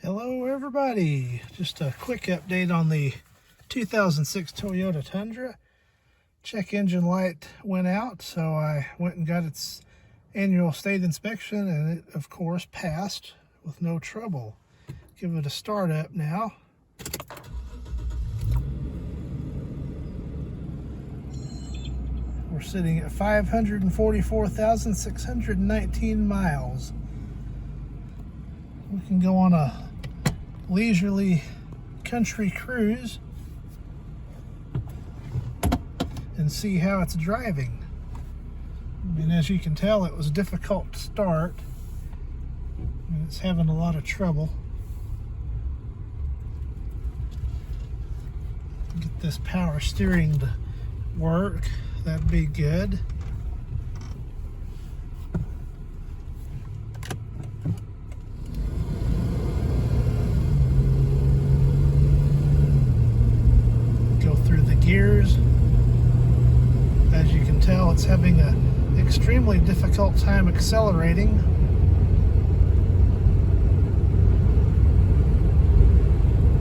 Hello everybody, just a quick update on the 2006 Toyota Tundra. Check engine light went out, so I went and got its annual state inspection, and it of course passed with no trouble. Give it a start up now. We're sitting at 544,619 miles. We can go on a leisurely country cruise and see how it's driving. And as you can tell, it was difficult to start, and it's having a lot of trouble. Get this power steering to work, that'd be good. Gears. As you can tell, it's having an extremely difficult time accelerating.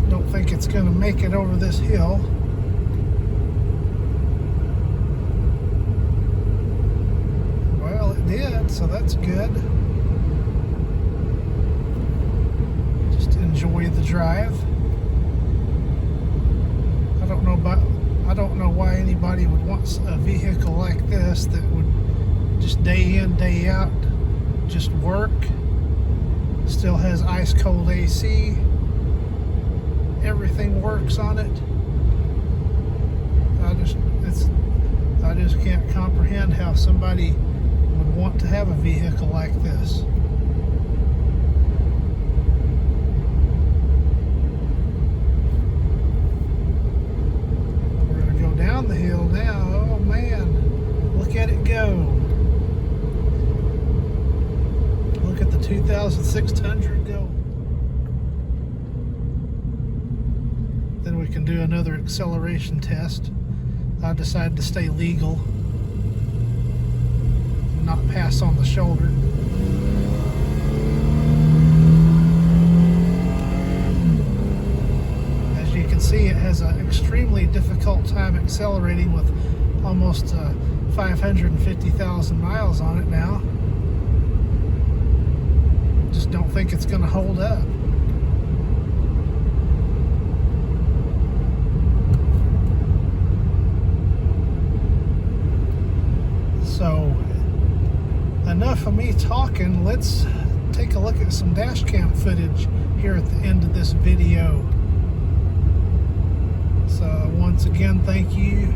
Don't think it's going to make it over this hill. Well, it did, so that's good. Just enjoy the drive. I don't know why anybody would want a vehicle like this that would just day in, day out, just work. Still has ice cold AC. Everything works on it. I just can't comprehend how somebody would want to have a vehicle like this. Down the hill now. Oh man, look at it go. Look at the 2006 Tundra go. Then we can do another acceleration test. I decided to stay legal and not pass on the shoulder. See, it has an extremely difficult time accelerating with almost 550,000 miles on it now. Just don't think it's going to hold up. So, enough of me talking. Let's take a look at some dashcam footage here at the end of this video. So once again, thank you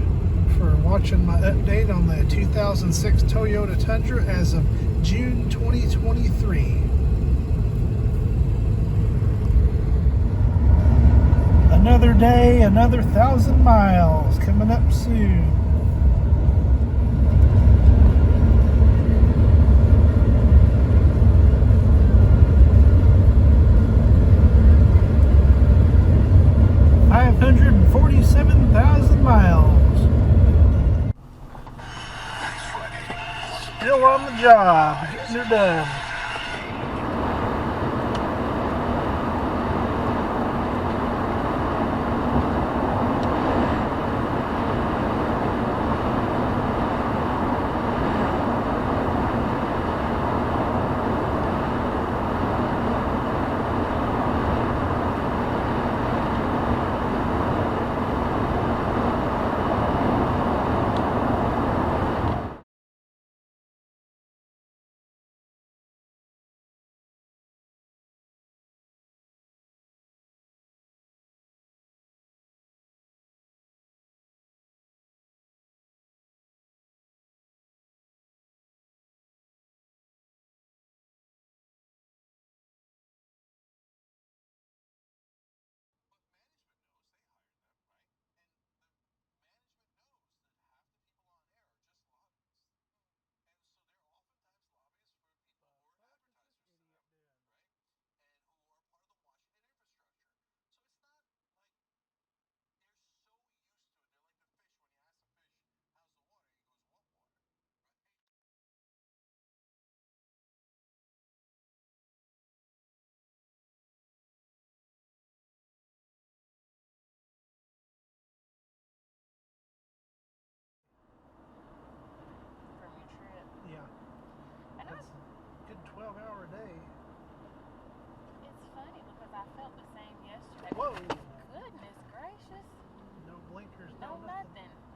for watching my update on the 2006 Toyota Tundra as of June 2023. Another day, another 1,000 miles coming up soon. Still on the job, getting her done.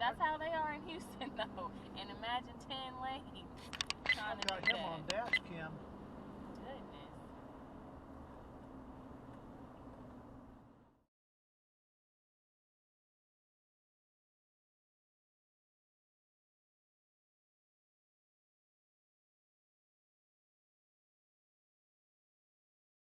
That's how they are in Houston, though. And imagine 10 lanes trying to do I've got him that. on Dashcam.